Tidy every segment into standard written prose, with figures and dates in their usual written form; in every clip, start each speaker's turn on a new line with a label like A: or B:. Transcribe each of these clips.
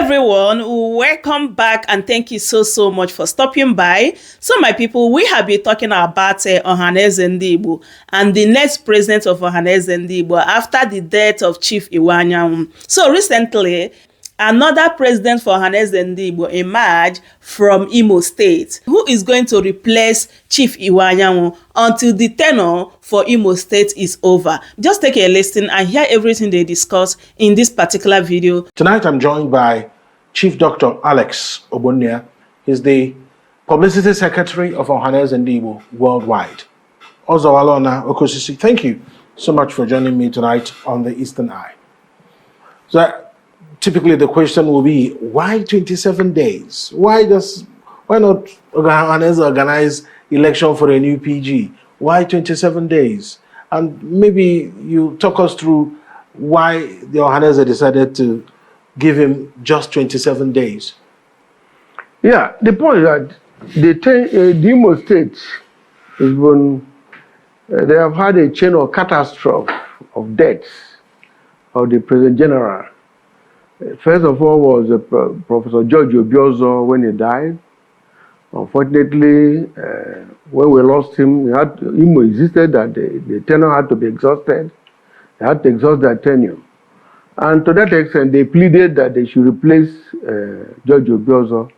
A: everyone, welcome back and thank you so much for stopping by. So my people, we have been talking about Ohanaeze Ndigbo and the next president of Ohanaeze Ndigbo after the death of Chief Iwanyanwu. So recently, another president for Ohanaeze Ndigbo emerged from Imo State, who is going to replace Chief Iwanyanwu until the tenure for Imo State is over. Just take a listen and hear everything they discuss in this particular video.
B: Tonight I'm joined by Chief Dr. Alex Ogbonnia. He's the Publicity Secretary of Ohanaeze Ndigbo worldwide. Ozawalona Okosisi, thank you so much for joining me tonight on the Eastern Eye. So typically the question will be, why 27 days? Why not Ohanaeze organize election for a new PG? Why 27 days? And maybe you talk us through why the Ohanaeze decided to give him just 27 days.
C: Yeah, the point is that the Imo State has been, they have had a chain of catastrophe of deaths of the President General. First of all was Professor George Obiozor when he died. Unfortunately, when we lost him, Imo insisted that the tenure had to be exhausted. They had to exhaust their tenure. And to that extent, they pleaded that they should replace George Obiozor.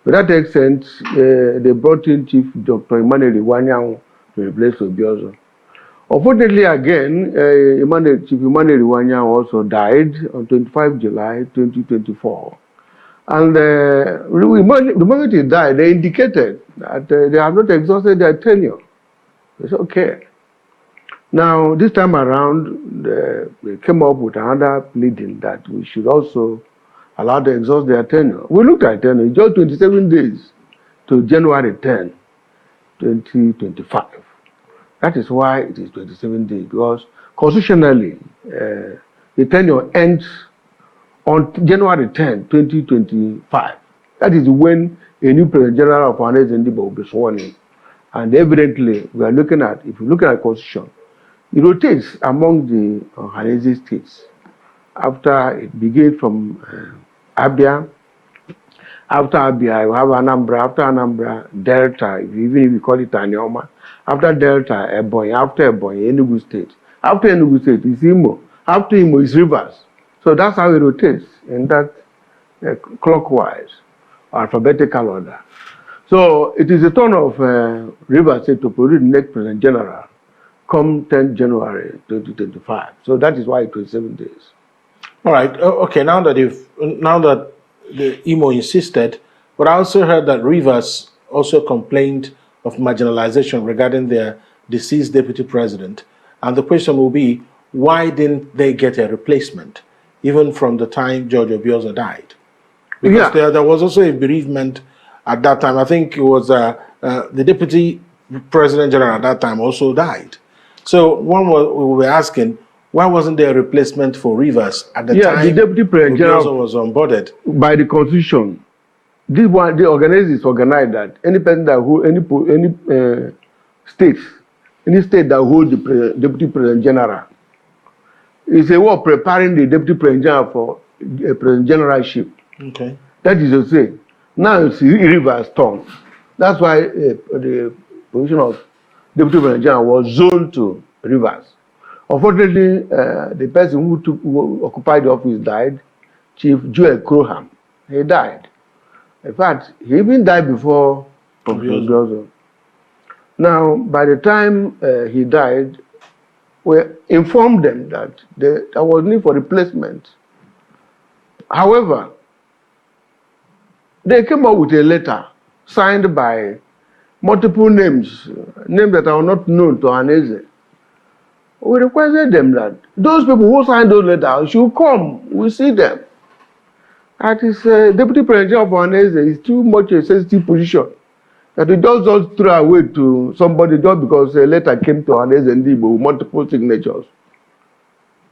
C: To that extent, they brought in Chief Dr. Emmanuel Iwanyanwu to replace Obiozor. Unfortunately, again, Chief Emmanuel Iwanyanwu also died on 25 July 2024. And the moment he died, they indicated that they have not exhausted their tenure. It's okay. Now, this time around, they came up with another pleading that we should also allow them to exhaust their tenure. We looked at tenure, just 27 days to January 10, 2025. That is why it is 27 days, because constitutionally, the tenure ends on January 10, 2025. That is when a new President General of Ohanaeze Ndigbo will be sworn in. And evidently, we are looking at, if you look at the Constitution, it rotates among the Ohanaeze states. After it begins from Abia, after Abia, you have Anambra, after Anambra, Delta, even if you call it Anioma, after Delta, Ebonyi, after Ebonyi, Enugu State. After Enugu State is Imo, after Imo is Rivers. So that's how it rotates in that clockwise, alphabetical order. So it is the turn of Rivers State to produce the next President General come 10 January 2025. So that is why it was 7 days.
B: All right. Okay. Now that the Imo insisted, but I also heard that Rivers also complained of marginalization regarding their deceased deputy president. And the question will be, why didn't they get a replacement, even from the time George Obiozor died? Because there was also a bereavement at that time. I think it was the deputy president general at that time also died. So we were asking, why wasn't there a replacement for Rivers at the time
C: the deputy president general
B: was onboarded? By
C: the constitution, the organization is organized that any person that hold any state that holds the deputy president general is a way of preparing the deputy president general for a president generalship.
B: Okay.
C: That is to say, now it's Rivers' turn. That's why the position of deputy president general was zoned to Rivers. Unfortunately, the person who occupied the office died, Chief Joel Crowham. He died. In fact, he even died before Professor Obiozor. Now, by the time he died, we informed them that there was need for replacement. However, they came up with a letter signed by multiple names that are not known to Ohanaeze. We requested them that those people who signed those letters should come. We see them. That is, Deputy President of Ohanaeze is too much a sensitive position that we just throw away to somebody just because a letter came to Ohanaeze Ndigbo with multiple signatures.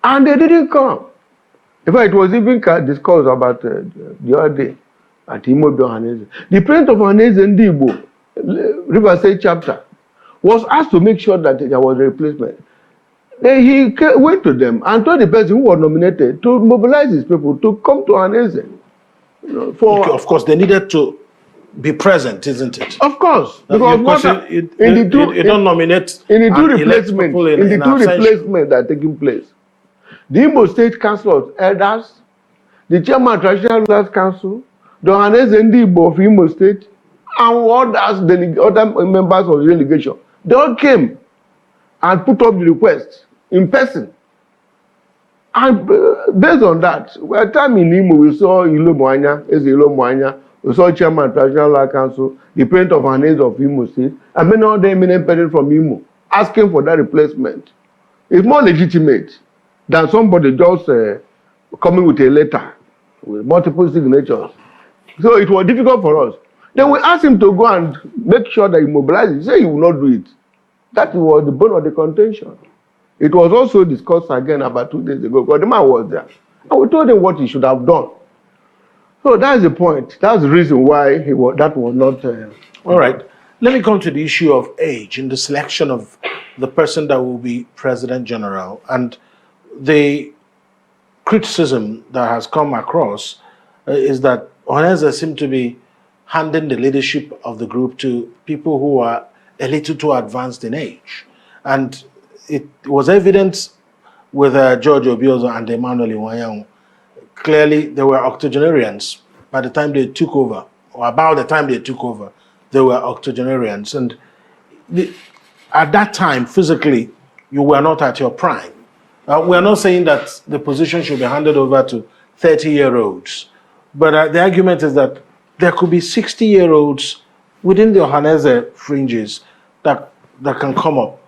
C: And they didn't come. In fact, it was even discussed about the other day at Imo Ohanaeze. The president of Ohanaeze Ndigbo, Rivers State chapter, was asked to make sure that there was a replacement. Then he went to them and told the person who was nominated to mobilize his people to come to Ohanaeze. For
B: of course, they needed to be present, isn't it?
C: Of course, because
B: you don't nominate
C: in the two
B: and elect
C: replacements,
B: people
C: in the two
B: absentia.
C: replacements that are taking place. The Imo State Council of Elders, the Chairman of Traditional Rulers Council, the Ohanaeze Ndigbo of Imo State, and other members of the delegation, they all came and put up the request in person. And based on that, by the time in Imo, we saw Ilo Mwanya, we saw Chairman of Traditional Rulers Council, the President of Ohanaeze of Imo State, and many other eminent persons from Imo asking for that replacement. It's more legitimate than somebody just coming with a letter with multiple signatures. So it was difficult for us. Then we asked him to go and make sure that he mobilizes. He said he will not do it. That was the bone of the contention. It was also discussed again about 2 days ago because the man was there. And we told him what he should have done. So that's the point. That's the reason why that was not...
B: All right. Let me come to the issue of age in the selection of the person that will be President General. And the criticism that has come across is that Ohanaeze seemed to be handing the leadership of the group to people who are a little too advanced in age. And it was evident with George Obiozo and Emmanuel Iwanyang. Clearly, they were octogenarians by the time they took over, or about the time they took over, they were octogenarians. And at that time, physically, you were not at your prime. We are not saying that the position should be handed over to 30-year-olds, but the argument is that there could be 60-year-olds within the Ohanaeze fringes that can come up.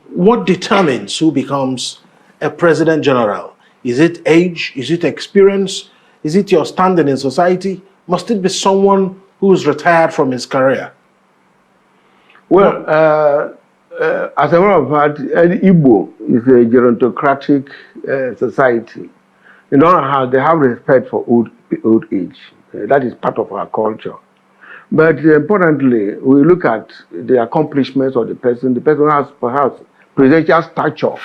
B: What determines who becomes a President General? Is it age? Is it experience? Is it your standing in society? Must it be someone who's retired from his career?
C: Well, as a matter of fact, Igbo is a gerontocratic society. In other words, they have respect for old age. That is part of our culture. But importantly, we look at the accomplishments of the person. The person has perhaps presidential stature.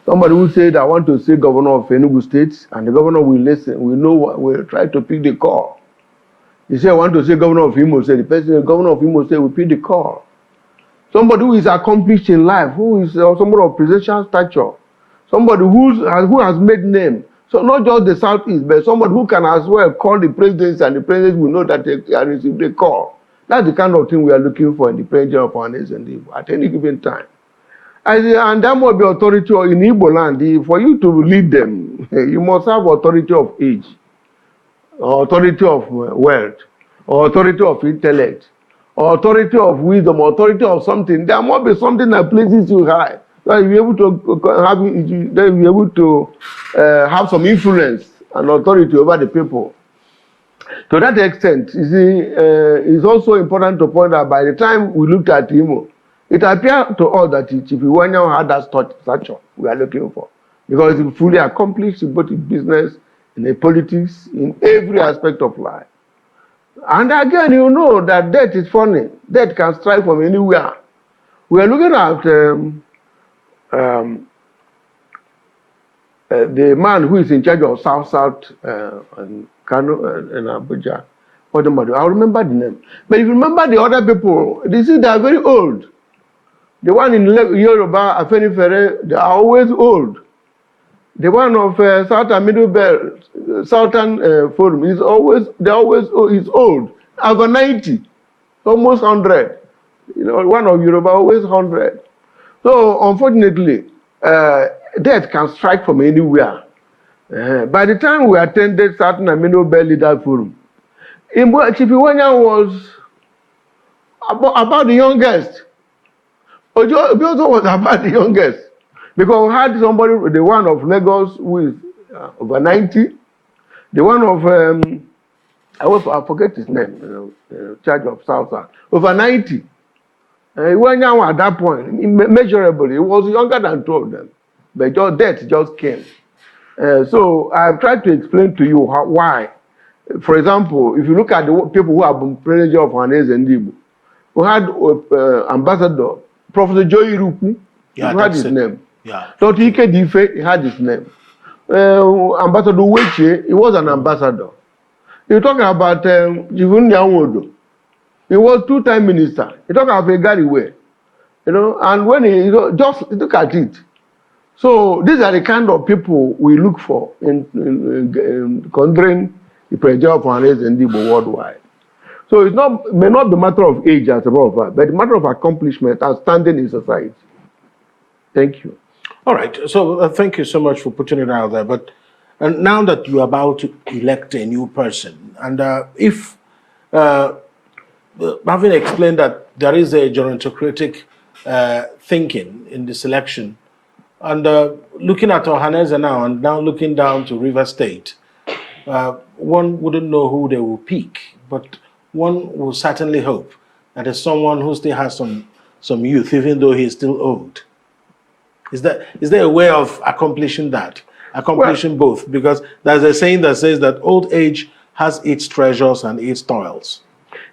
C: Somebody who said, I want to see governor of Enugu State, and the governor will listen. We know what we'll try to pick the call. He said, I want to see governor of Imo State. The governor of Imo State will pick the call. Somebody who is accomplished in life, who is somebody of presidential stature, somebody who has made name. So not just the Southeast, but somebody who can as well call the presidents, and the presidents will know that they received a call. That's the kind of thing we are looking for in the president of Ohanaeze Ndigbo at any given time. And that must be authority in Igbo land. For you to lead them, you must have authority of age, or authority of wealth, or authority of intellect, or authority of wisdom, or authority of something. There must be something that places you high. So you'll be able to have some influence and authority over the people. To that extent, you see, it's also important to point out by the time we looked at Imo, it appeared to us that Chief Iwanyang had that stature we are looking for, because he fully accomplished both in business, in the politics, in every aspect of life. And again, you know that death is funny. Death can strike from anywhere. We are looking at the man who is in charge of South and Kano and Abuja. I remember the name. But if you remember the other people, you see they are very old. The one in Yoruba, Afeni Fere, they are always old. The one of Southern Middle Belt, Southern Forum, is always old. Over 90, almost 100. You know, one of Yoruba always 100. So unfortunately, death can strike from anywhere. By the time we attended Southern and Middle Belt Leader Forum, Chief Iwanyang was about the youngest. Obiozo was about the youngest. Because we had somebody, the one of Lagos who is over 90, the one of, I forget his name, charge of South, over 90. Iwanyang at that point, immeasurably, he was younger than two of them. But death just came. So I've tried to explain to you why. For example, if you look at the people who have been president of Ohanaeze Ndigbo, we had Ambassador, Professor Joy Iruku, he had his name.
B: Yeah.
C: Dr. Ike Dife, he had his name. Ambassador Weche, he was an ambassador. You talk about Jivun Nyawodo. He was two-time minister. You talk about Gariwe, and when just look at it. So these are the kind of people we look for in countering the pressure of Ohanaeze Ndigbo worldwide. So may not be a matter of age as a matter, but a matter of accomplishment and standing in society. Thank you.
B: All right. So thank you so much for putting it out there. But now that you're about to elect a new person, and if having explained that there is a gerontocratic thinking in the selection, and looking at Ohanaeze now, and now looking down to River State, one wouldn't know who they will pick, but one will certainly hope that there's someone who still has some youth, even though he's still old. Is there a way of accomplishing that? Accomplishing both? Because there's a saying that says that old age has its treasures and its toils.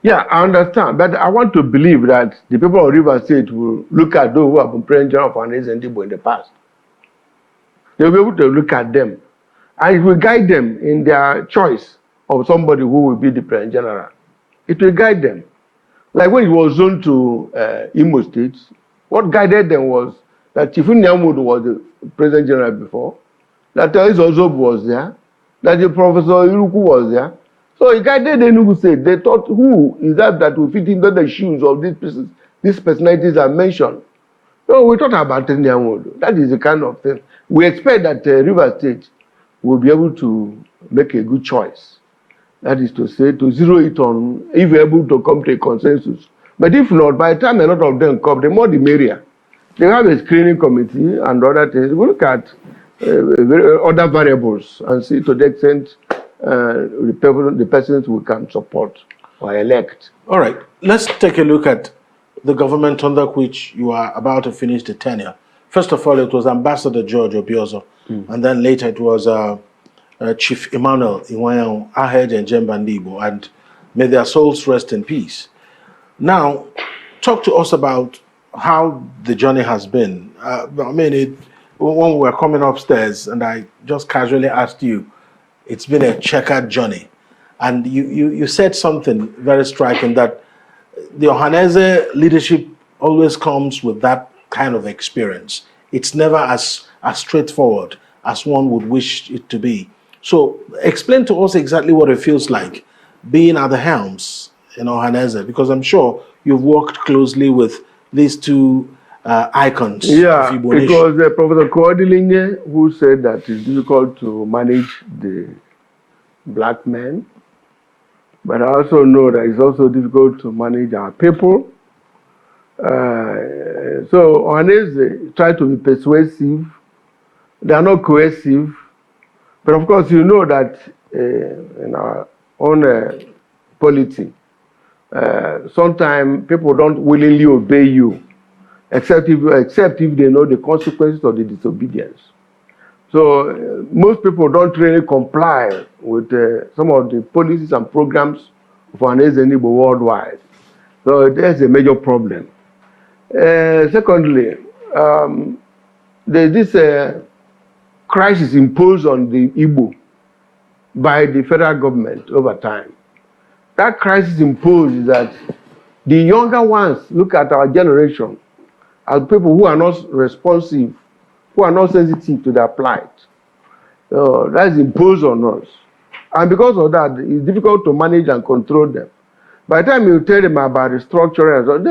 C: Yeah, I understand. But I want to believe that the people of River State will look at those who have been President General of Ohanaeze Ndigbo in the past. They'll be able to look at them. And it will guide them in their choice of somebody who will be the President General. It will guide them. Like when it was zoned to Imo State, what guided them was that Chief Nyamudu was the President General before, that Eze Ozob was there, that the Professor Iruku was there. So he guided Enugu State. They thought, who is that will fit into the shoes of these personalities I mentioned? So we thought about Nyamudu. That is the kind of thing. We expect that River State will be able to make a good choice. That is to say, to zero it on, if we're able to come to a consensus. But if not, by the time a lot of them come, the more the merrier. They have a screening committee and other things. We look at other variables and see to the extent the persons we can support or elect.
B: All right. Let's take a look at the government under which you are about to finish the tenure. First of all, it was Ambassador George Obiozor, and then later it was Chief Emmanuel Iwayan Ohanaeze Ndigbo, and may their souls rest in peace. Now, talk to us about how the journey has been. When we were coming upstairs, and I just casually asked you, it's been a checkered journey. And you said something very striking, that the Ohanaeze leadership always comes with that kind of experience. It's never as straightforward as one would wish it to be. So explain to us exactly what it feels like being at the helms in Ohanaeze, because I'm sure you've worked closely with these two icons.
C: Yeah, it was Professor Koodilinge who said that it's difficult to manage the black men, but I also know that it's also difficult to manage our people. So Ohanaeze tried to be persuasive. They are not coercive, but of course you know that in our own polity, sometimes people don't willingly obey you, except if they know the consequences of the disobedience. So most people don't really comply with some of the policies and programs of Ohanaeze Ndigbo worldwide. So there's a major problem. Secondly, there's this crisis imposed on the Igbo by the federal government over time. That crisis imposed is that the younger ones look at our generation as people who are not responsive, who are not sensitive to their plight. That's imposed on us. And because of that, it's difficult to manage and control them. By the time you tell them about restructuring,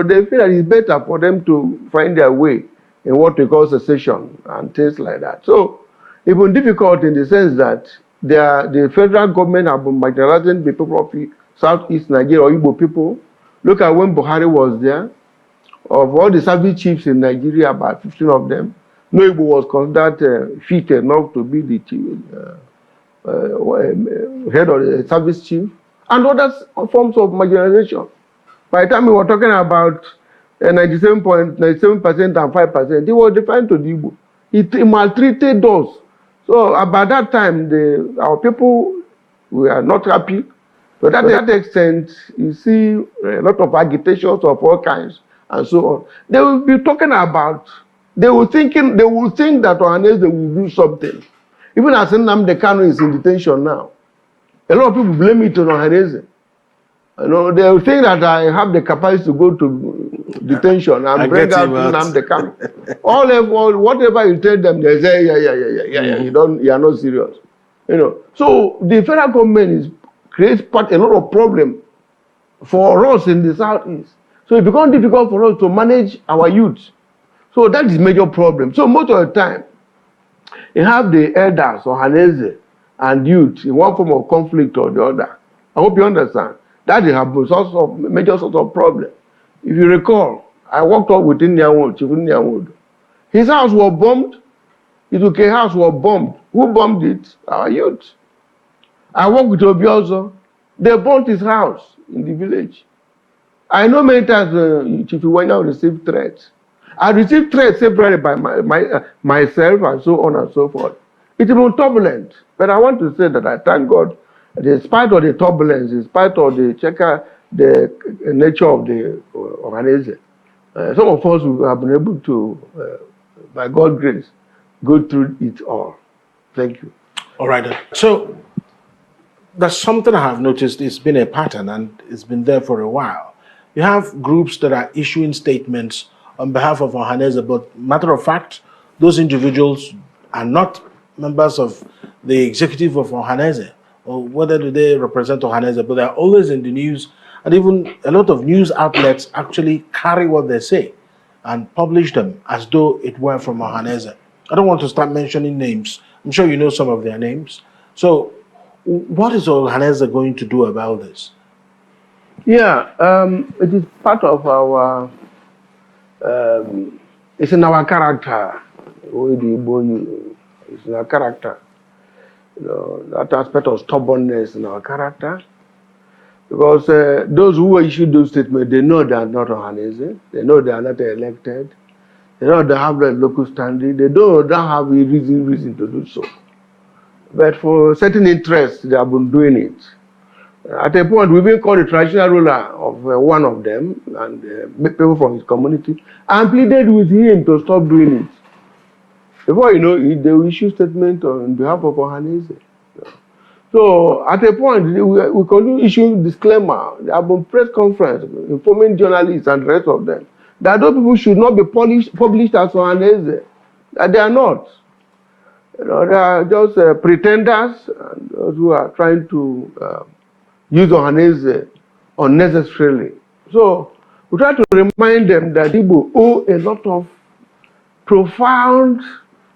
C: they feel that it's better for them to find their way in what we call secession and things like that. So it's been difficult in the sense that the federal government have been marginalizing the people of Southeast Nigeria or Igbo people. Look at when Buhari was there. Of all the service chiefs in Nigeria, about 15 of them, no Igbo was considered fit enough to be the head of the service chief, and other forms of marginalization. By the time we were talking about 97% and 5%, it was defined to the Igbo. It maltreated us. So about that time, our people were not happy. To that extent, you see a lot of agitations of all kinds and so on. They will be talking about, they will think that Ohanaeze will do something. Even as Nnamdi Kanu is in detention now. A lot of people blame it on Ohanaeze. You know, they think that I have the capacity to go to detention and bring out the camp. Whatever you tell them, they say, yeah. You are not serious. You know, so the federal government creates a lot of problem for us in the southeast. So it becomes difficult for us to manage our youth. So that is major problem. So most of the time, you have the elders or Ohanaeze and youth in one form of conflict or the other. I hope you understand. That is a major source of problem. If you recall, I walked up with Chief Nyawood. His house was bombed. Ituke house was bombed. Who bombed it? Our youth. I walked with Obi also. They bombed his house in the village. I know many times Chief Iwanya received threats. I received threats separated by myself and so on and so forth. It has been turbulent, but I want to say that I thank God, in spite of the turbulence, in spite of the nature of the Ohanaeze, some of us have been able to, by God's grace, go through it all. Thank you.
B: All right. So there's something I have noticed. It's been a pattern and it's been there for a while. You have groups that are issuing statements on behalf of Ohanaeze, but matter of fact, those individuals are not members of the executive of Ohanaeze, or whether do they represent Ohanaeze, but they're always in the news, and even a lot of news outlets actually carry what they say and publish them as though it were from Ohanaeze. I don't want to start mentioning names. I'm sure you know some of their names. So what is Ohanaeze going to do about this?
C: Yeah, it is part of our it's in our character. It's in our character. You know, that aspect of stubbornness in our character. Because those who issued those statements, they know they are not Ohanaeze. They know they are not elected. They know they have the local standing. They don't have a reason to do so. But for certain interests, they have been doing it. At a point, we even called the traditional ruler of one of them and people from his community and pleaded with him to stop doing it. Before you know it, they will issue statement on behalf of Ohanaeze. So at a point, we continue issuing disclaimer. There have been press conference informing journalists and the rest of them that those people should not be published as Ohanaeze. That they are not. You know, they are just pretenders and those who are trying to use Ohanaeze unnecessarily. So we try to remind them that Igbo owe a lot of profound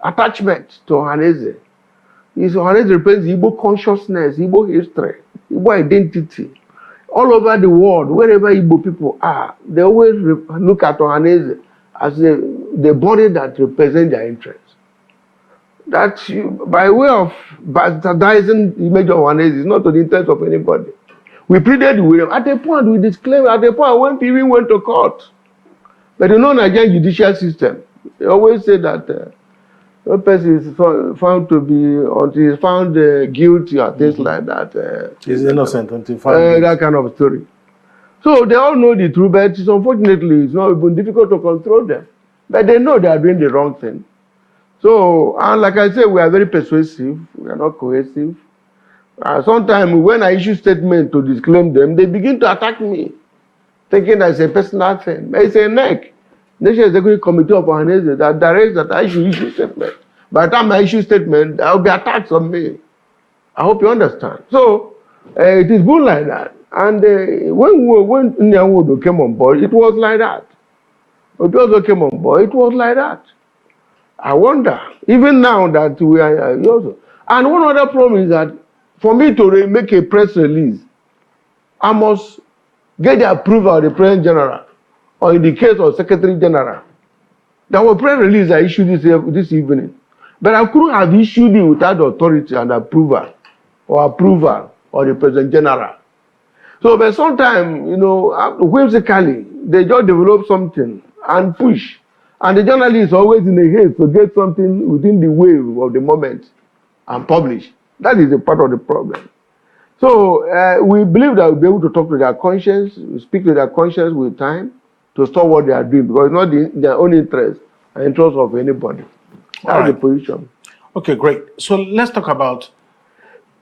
C: attachment to Ohanaeze. Ohanaeze represents Igbo consciousness, Igbo history, Igbo identity. All over the world, wherever Igbo people are, they always look at Ohanaeze as the body that represents their interests. That by way of bastardizing the image of Ohanaeze is not to the interest of anybody. We pleaded with them. At a point, we disclaimed, at a point when people went to court. But you know, Nigerian judicial system, they always say that no person is found to be, until he's found guilty or things like that.
B: He's innocent until found
C: that kind of story. So they all know the truth, but unfortunately, it's not even difficult to control them. But they know they are doing the wrong thing. So, and like I said, we are very persuasive. We are not cohesive. Sometimes when I issue statements to disclaim them, they begin to attack me, thinking that it's a personal thing. But it's a NEC, National Executive Committee of Ohanaeze, that directs that I should issue statement. By the time I issue statement, there will be attacks on me. I hope you understand. So, it is good like that. And when Nyawodo came on board, it was like that. Obi also came on board, it was like that. I wonder, even now that we are also. And one other problem is that for me to make a press release, I must get the approval of the President General, or in the case of Secretary General. There was a press release I issued this evening, but I couldn't have issued it without the authority and approval of the President General. So, but sometimes, you know, whimsically, they just develop something and push. And the journalist is always in a haste to get something within the wave of the moment and publish. That is a part of the problem. So we believe that we'll be able to talk to their conscience, speak to their conscience with time to stop what they are doing, because it's not their own interest and interest of anybody. That's the position.
B: Okay, great. So let's talk about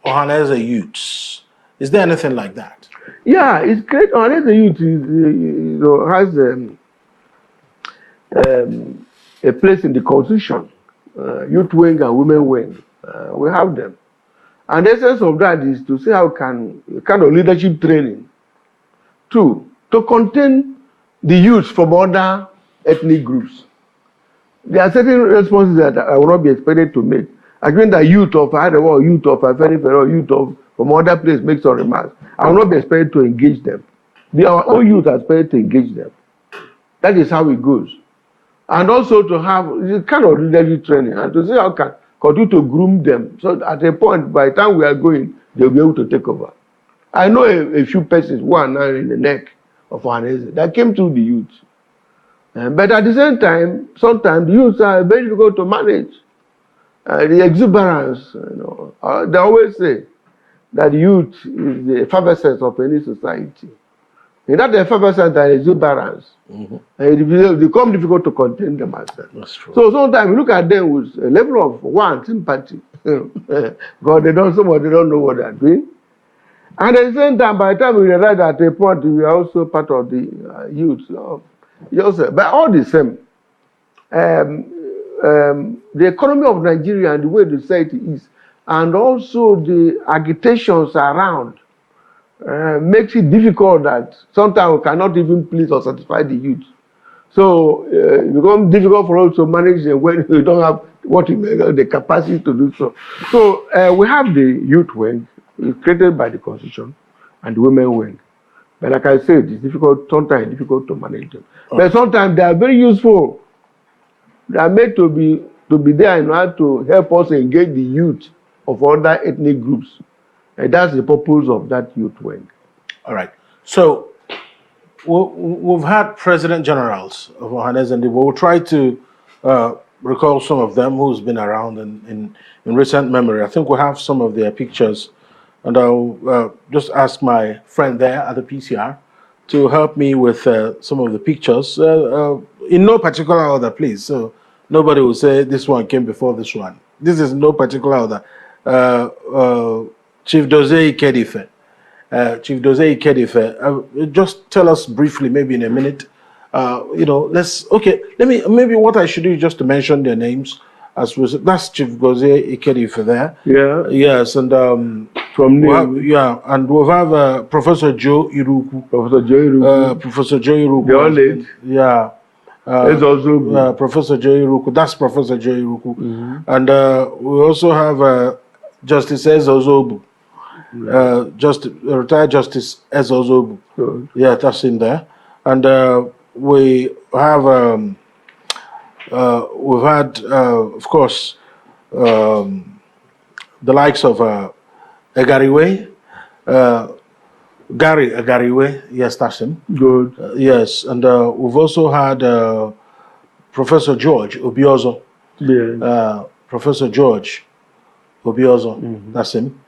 B: Ohanaeze youths? Is there anything like that?
C: Yeah, it's great. Ohanaeze youth has a place in the constitution. Youth wing and women wing. We have them. And the essence of that is to see how can kind of leadership training to contain the youth from other ethnic groups. There are certain responses that I will not be expected to make. I mean that youth of Arewa, youth of Afenifere, or youth of from other place make some remarks. I will not be expected to engage them. Our own youth are expected to engage them. That is how it goes. And also to have kind of leadership training and to see how can continue to groom them. So at a point, by the time we are going, they'll be able to take over. I know a few persons who are now in the neck of Ohanaeze that came through the youth. But at the same time, sometimes the youths are very difficult to manage. The exuberance, they always say that youth is the effervescence of any society. And that effervescence and exuberance, it becomes difficult to contain them as well.
B: That's true.
C: So sometimes you look at them with a level of sympathy. Because they don't know what they're doing. And at the same time, by the time we realize that at a point we are also part of the youth. But all the same, the economy of Nigeria and the way the society is, and also the agitations around, makes it difficult that sometimes we cannot even please or satisfy the youth. So it becomes difficult for us to manage when we don't have the capacity to do so. So we have the youth wing, created by the Constitution, and the women wing. But like I said, it's difficult, sometimes difficult to manage them. But sometimes they are very useful. They are made to be there in order to help us engage the youth of other ethnic groups. And that's the purpose of that youth wing.
B: All right. So we've had president generals of Ohanaeze Ndigbo. We'll try to recall some of them who's been around in recent memory. I think we have some of their pictures. And I'll just ask my friend there at the PCR to help me with some of the pictures in no particular order, please. So nobody will say this one came before this one. This is no particular order. Chief Dozie Ikedife. Chief Dozie Ikedife. Just tell us briefly, maybe in a minute. Maybe what I should do is just to mention their names. That's Chief Dozie Ikedife there.
C: Yeah.
B: Yes, and
C: from
B: and we'll have Professor Joe Iruku. Professor Joe Iruku.
C: They all late.
B: Yeah.
C: It's also
B: Professor Joe Iruku. That's Professor Joe Iruku. And we also have Justice Ezozobu. Retired Justice Ezozobu. Yeah, that's in there. And we have we've had, of course, the likes of Egariwe, Gary Egariwe, yes, that's him.
C: good.
B: Yes, and we've also had Professor George Obiozo.
C: Yeah.
B: Professor George Obiozo, that's him.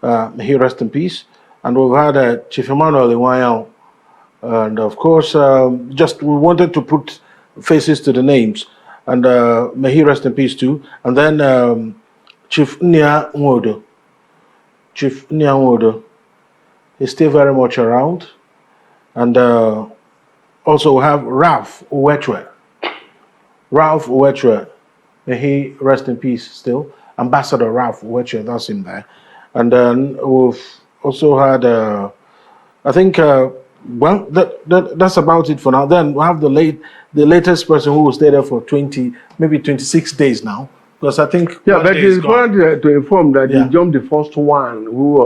B: May he rest in peace. And we've had Chief Emmanuel Iwanyao. And of course, just we wanted to put faces to the names. And may he rest in peace too. And then Chief Nya Nwodo. Chief Nya Nwodo is still very much around. And also we have Ralph Uwetwe. Ralph Uwetwe, may he rest in peace still. Ambassador Ralph Uwetwe, that's him there. And then we've also had, I think, that's about it for now. Then we have the latest person who will stay there for maybe 26 days now. Because I think
C: but it's important to inform that he jumped the first one who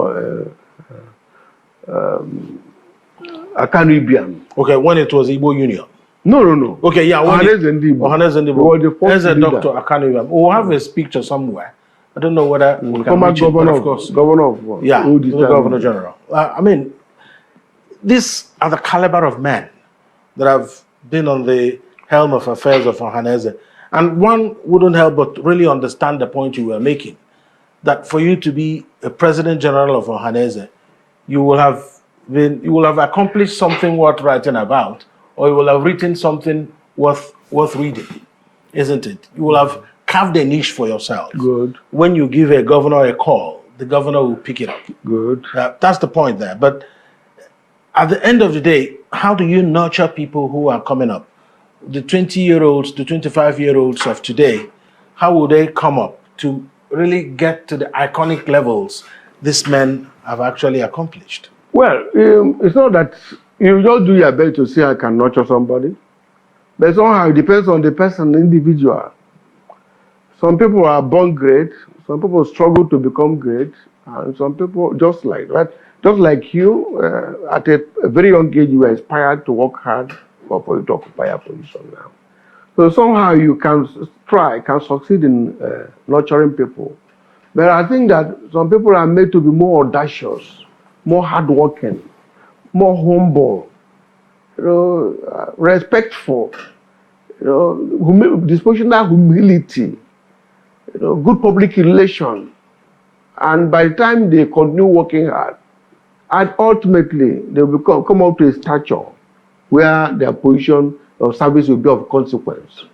C: a Caribbean.
B: Okay, when it was Igbo Union.
C: No.
B: Okay, yeah.
C: Ohanaeze Ndigbo.
B: Ohanaeze Ndigbo.
C: Was the first
B: There's a
C: leader.
B: doctor, Akanibiam. We'll have his picture somewhere. I don't know whether we can
C: Former
B: reach it, but
C: governor,
B: of course.
C: governor of
B: Yeah,
C: old
B: the
C: Eastern
B: Governor General. I mean, these are the caliber of men that have been on the helm of affairs of Ohanaeze. And one wouldn't help but really understand the point you were making, that for you to be a President General of Ohanaeze, you will have accomplished something worth writing about, or you will have written something worth reading, isn't it? You will have carved a niche for yourself.
C: Good.
B: When you give a governor a call, the governor will pick it up.
C: Good.
B: That's the point there. But at the end of the day, how do you nurture people who are coming up? The 20-year-olds, the 25-year-olds of today, how will they come up to really get to the iconic levels these men have actually accomplished?
C: Well, it's not that you just do your best to see I can nurture somebody. But somehow it depends on the person, the individual. Some people are born great, some people struggle to become great, and some people just like that. Just like you, at a very young age, you were inspired to work hard for you to occupy a position now. So somehow you can succeed in nurturing people. But I think that some people are made to be more audacious, more hardworking, more humble, respectful, dispositional humility, good public relation. And by the time they continue working hard, and ultimately they will come up to a stature where their position of service will be of consequence.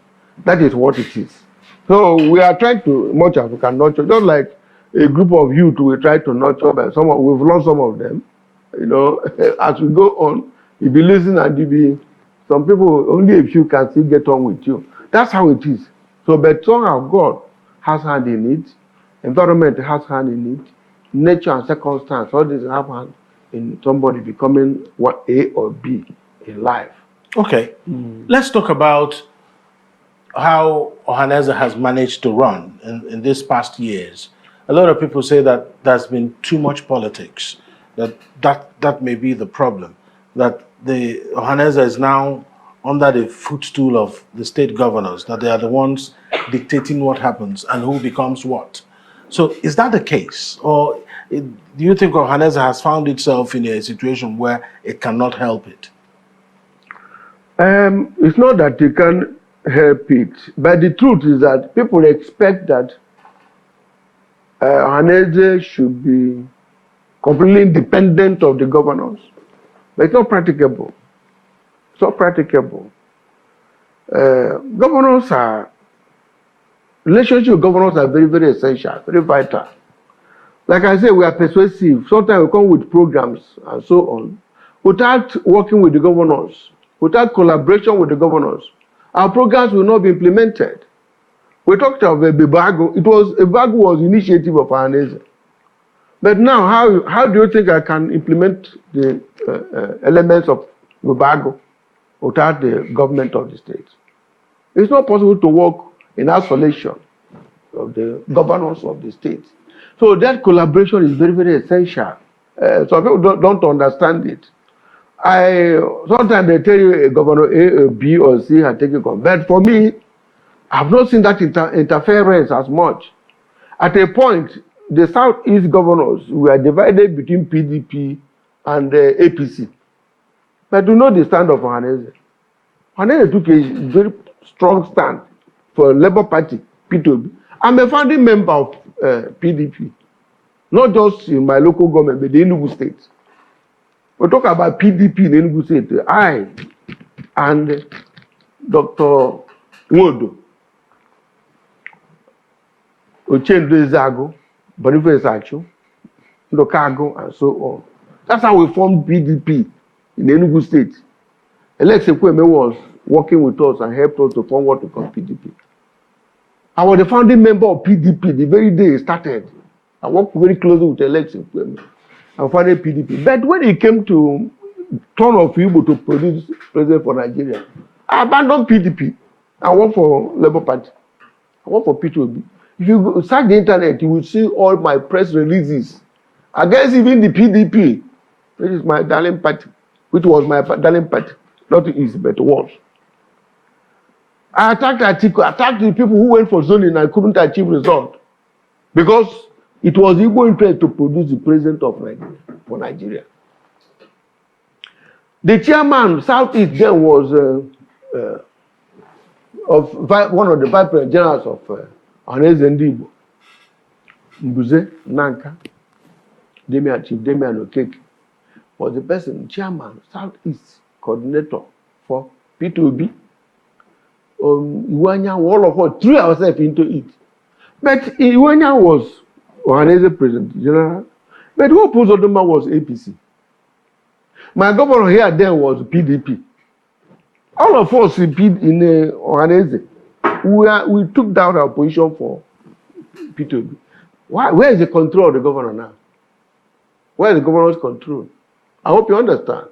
C: That is what it is. So we are trying to, much as we can nurture, just like a group of youth we try to nurture, but we've lost some of them. As we go on, if you listen and some people, only a few can still get on with you. That's how it is. So, but somehow God has hand in it, environment has hand in it, nature and circumstance, all these have hand in somebody becoming what A or B in life.
B: Okay, let's talk about how Ohanaeze has managed to run in these past years. A lot of people say that there's been too much politics, that may be the problem, that the Ohanaeze is now under the footstool of the state governors, that they are the ones dictating what happens and who becomes what. So is that the case? Or do you think Ohanaeze has found itself in a situation where it cannot help it?
C: It's not that you can help it, but the truth is that people expect that Ohanaeze should be completely independent of the governors. But it's not practicable. It's not practicable. Relationship with governors are very, very essential, very vital. Like I said, we are persuasive. Sometimes we come with programs and so on. Without working with the governors, without collaboration with the governors, our programs will not be implemented. We talked of a Bibago. Bibago was initiative of Ohanaeze. But now, how do you think I can implement the elements of Bibago without the government of the state? It's not possible to work in isolation of the governors of the state. So that collaboration is very, very essential. Some people don't understand it. Sometimes they tell you a governor A, or B, or C has taken control. But for me, I've not seen that interference as much. At a point, the Southeast governors were divided between PDP and APC. But do not the stand of Ohanaeze. Ohanaeze took a very strong stand for Labour Party, P2B. I'm a founding member of PDP, not just in my local government, but the Enugu State. We talk about PDP in Enugu State. I and Dr. Nwodo, Uchendu Ezeagu, Boniface Achu, Ndokago, and so on. That's how we formed PDP in Enugu State. Alex Ekweme was working with us and helped us to form what we call PDP. I was the founding member of PDP the very day it started. I worked very closely with Alex Ekweme and founded PDP. But when it came to turn of Igbo to produce president for Nigeria, I abandoned PDP. I worked for Labour Party. I worked for P2B. If you search the internet, you will see all my press releases against even the PDP, which is my darling party, which was my darling party. Not easy, but was. I attacked Atiku, attacked the people who went for zoning and couldn't achieve result because it was Igbo interest to produce the president of Nigeria for Nigeria. The chairman, Southeast, then was one of the vice president generals of Ohanaeze Ndigbo, Mbuze Nanka, Chief Damian Okeke, was the person, chairman, Southeast coordinator for P2B. Iwanya, all of us threw ourselves into it. But Iwanya was Ohanaeze President General. But who opposed Odoma was APC. My governor here then was PDP. All of us in Ohanaeze, we took down our position for P2B. Why? Where is the control of the governor now? Where is the governor's control? I hope you understand.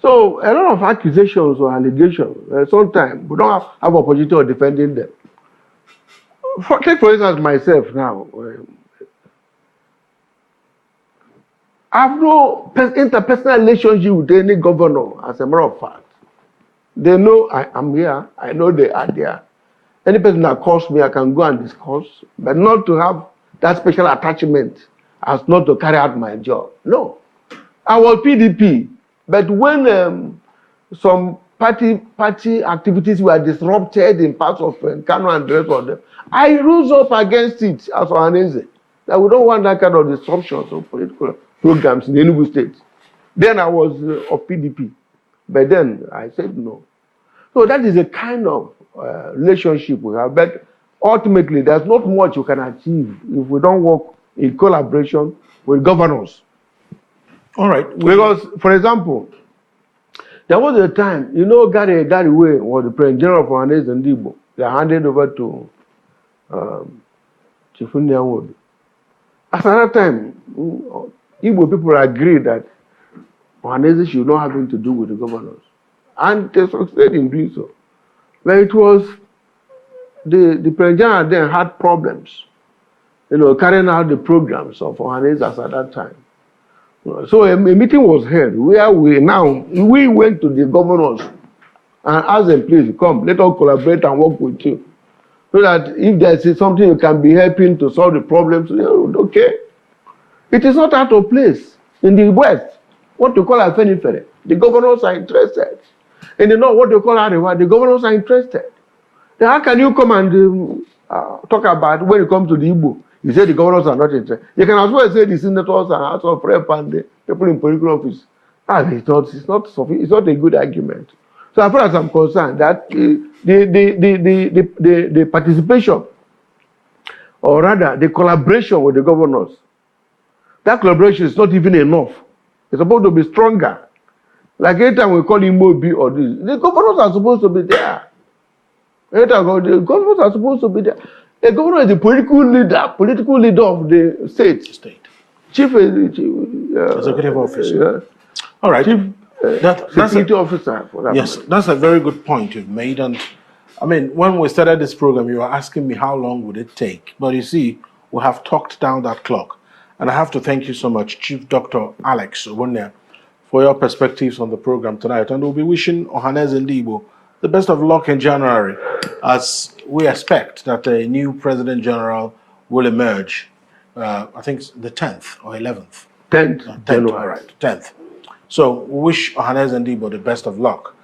C: So a lot of accusations or allegations, sometimes we don't have opportunity of defending them. Take for instance myself now. I have no interpersonal relationship with any governor, as a matter of fact. They know I am here. I know they are there. Any person that calls me, I can go and discuss, but not to have that special attachment as not to carry out my job. No. I was PDP, but when some party activities were disrupted in parts of Kano and the rest of them, I rose up against it as Ohanaeze. That we don't want that kind of disruptions of political programs in Imo State. Then I was of PDP, but then I said no. So that is a kind of relationship we have, but ultimately there's not much you can achieve if we don't work in collaboration with governors.
B: All right.
C: Because, for example, there was a time, Gary Way was the President General of Ohanaeze Ndigbo. They handed over to Chifundi Anwobi. At that time, Igbo people agreed that Ohanaeze should not have anything to do with the governors. And they succeeded in doing so. But it was the President General then had problems, carrying out the programs of Ohanaeze at that time. So a meeting was held where we went to the governors and asked them, please come, let us collaborate and work with you. So that if there's something you can be helping to solve the problems, okay. It is not out of place. In the West, what you call Afenifere, the governors are interested. In the North, what you call Arewa, the governors are interested. Then how can you come and talk about when it comes to the Igbo? You say the governors are not interested. You can as well say the senators and House of Rep and the people in political office. It's not a good argument. So as far as I'm concerned, that the participation, or rather the collaboration with the governors, that collaboration is not even enough. It's supposed to be stronger. Like every time we call Imo B or this, the governors are supposed to be there. Every time the governors are supposed to be there. The governor is the political leader of the state. Chief
B: executive officer. All right.
C: Chief security officer. For that
B: yes, that's a very good point you've made. And I mean, when we started this program, you were asking me how long would it take. But you see, we have talked down that clock. And I have to thank you so much, Chief Dr. Alex Ogbonnia, for your perspectives on the program tonight. And we'll be wishing Ohanaeze Ndigbo the best of luck in January, as we expect that a new President General will emerge, I think the 10th or 11th.
C: 10th.
B: All right, 10th. So we wish Ohanaeze Ndigbo the best of luck.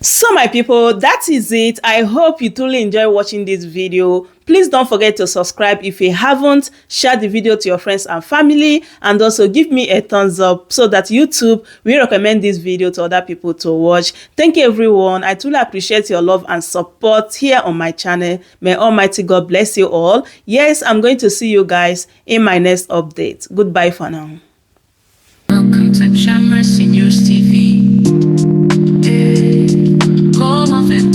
A: So my people, that is it. I hope you truly enjoy watching this video. Please don't forget to subscribe if you haven't. Share the video to your friends and family, and also give me a thumbs up so that YouTube will recommend this video to other people to watch. Thank you everyone. I truly appreciate your love and support here on my channel. May Almighty God bless you all. Yes, I'm going to see you guys in my next update. Goodbye for now.
D: Welcome to Shamra Seniors TV. Go off and